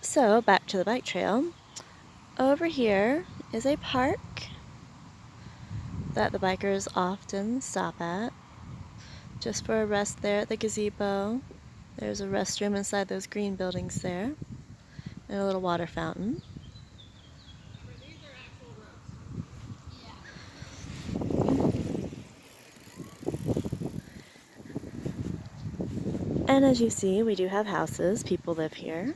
So back to the bike trail. Over here is a park that the bikers often stop at just for a rest there at the gazebo. There's a restroom inside those green buildings there and a little water fountain. And as you see, we do have houses. People live here.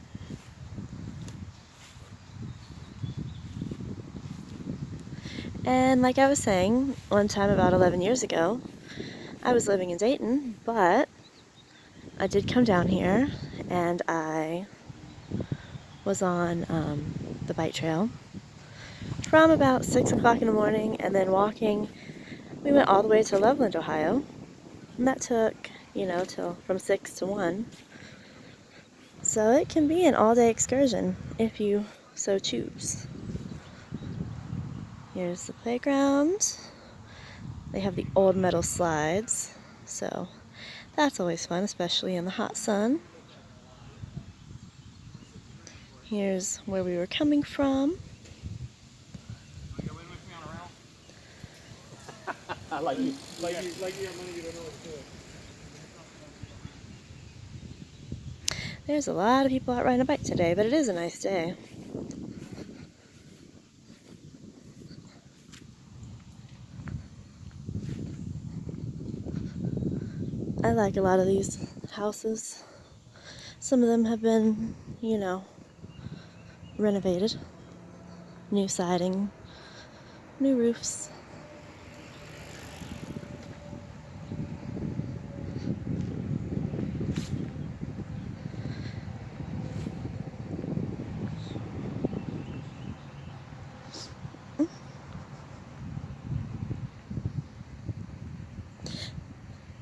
And like I was saying, one time about 11 years ago, I was living in Dayton, but I did come down here and I was on the bike trail from about 6 o'clock in the morning and then walking. We went all the way to Loveland, Ohio, and that took, till from 6 to 1. So it can be an all-day excursion if you so choose. Here's the playground. They have the old metal slides, so that's always fun, especially in the hot sun. Here's where we were coming from. like you have money, you don't know what to do. There's a lot of people out riding a bike today, but it is a nice day. I like a lot of these houses. Some of them have been, renovated. New siding, new roofs.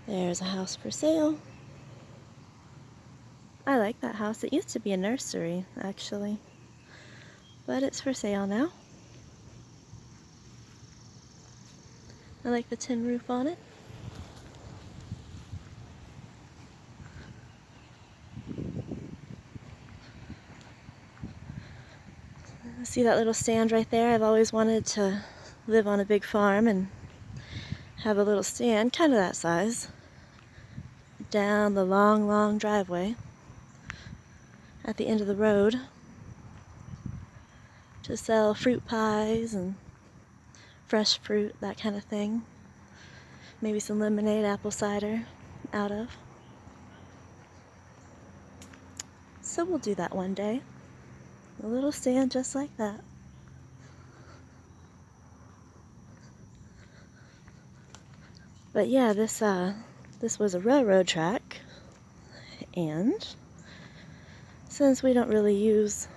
There's a house for sale. I like that house. It used to be a nursery, actually, but it's for sale now. I like the tin roof on it. See that little stand right there? I've always wanted to live on a big farm and have a little stand, kind of that size, down the long, long driveway at the end of the road to sell fruit pies and fresh fruit, that kind of thing. Maybe some lemonade, apple cider out of. So we'll do that one day. A little stand just like that. But yeah, this was a railroad track, and since we don't really use,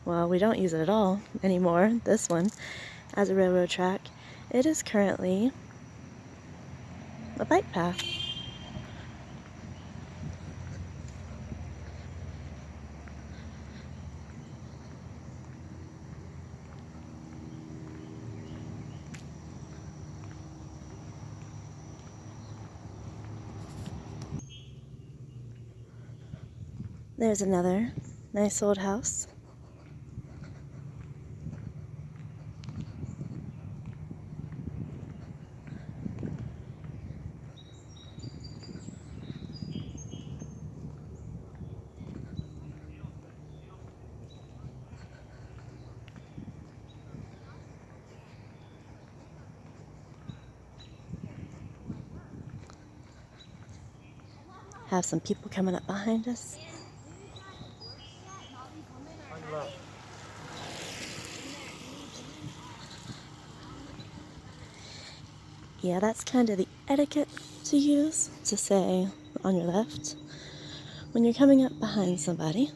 well, we don't use it at all anymore, this one, as a railroad track, it is currently a bike path. There's another nice old house. Have some people coming up behind us. Yeah, that's kind of the etiquette to use, to say on your left when you're coming up behind somebody.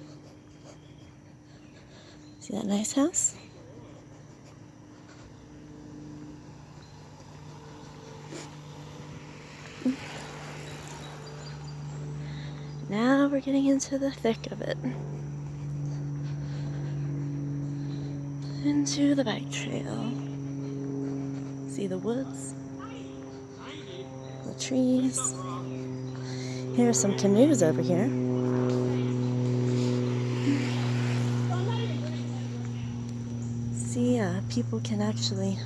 See that nice house? Now we're getting into the thick of it. Into the bike trail. See the woods, the trees. Here's some canoes over here. people can actually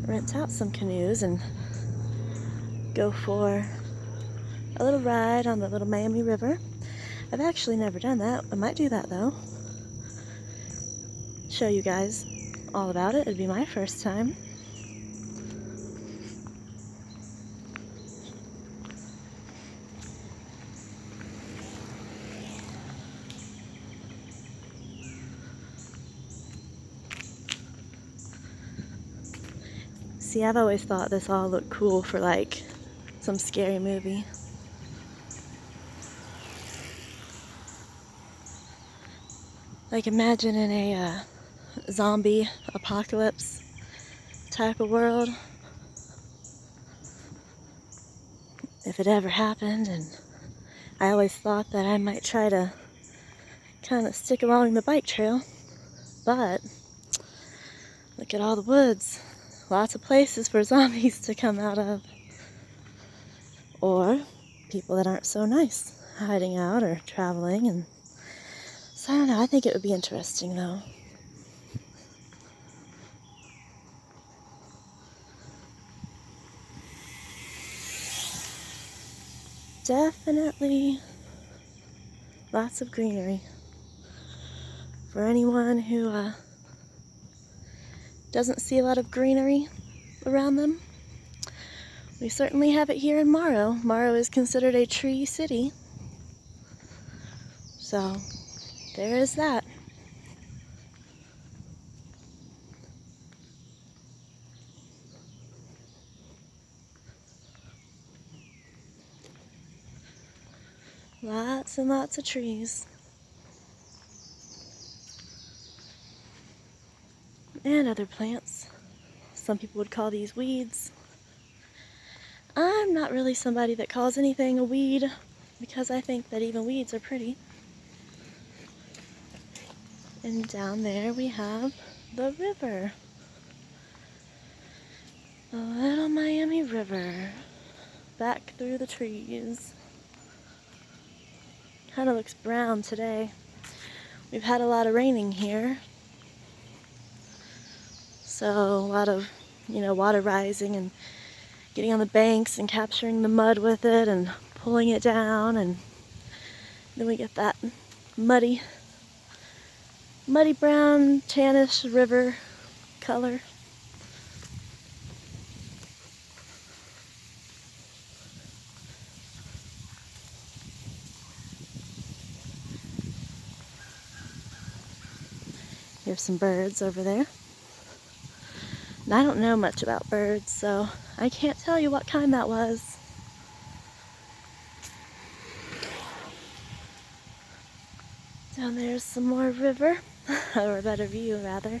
rent out some canoes and go for a little ride on the Little Miami River. I've actually never done that. I might do that though. Show you guys all about it. It'd be my first time. See, I've always thought this all looked cool for like some scary movie. Like imagine in a zombie apocalypse type of world. If it ever happened, and I always thought that I might try to kind of stick along the bike trail, but look at all the woods. Lots of places for zombies to come out of. Or people that aren't so nice hiding out or traveling. And so I don't know, I think it would be interesting though. Definitely lots of greenery. For anyone who doesn't see a lot of greenery around them, we certainly have it here in Morrow. Morrow is considered a tree city. So there is that. Lots and lots of trees. And other plants. Some people would call these weeds. I'm not really somebody that calls anything a weed because I think that even weeds are pretty. And down there we have the river. The Little Miami River. Back through the trees. Kind of looks brown today. We've had a lot of raining here. So a lot of, water rising and getting on the banks and capturing the mud with it and pulling it down, and then we get that muddy brown tannish river color. Here's some birds over there. And I don't know much about birds, so I can't tell you what kind that was. Down there's some more river, or a better view rather.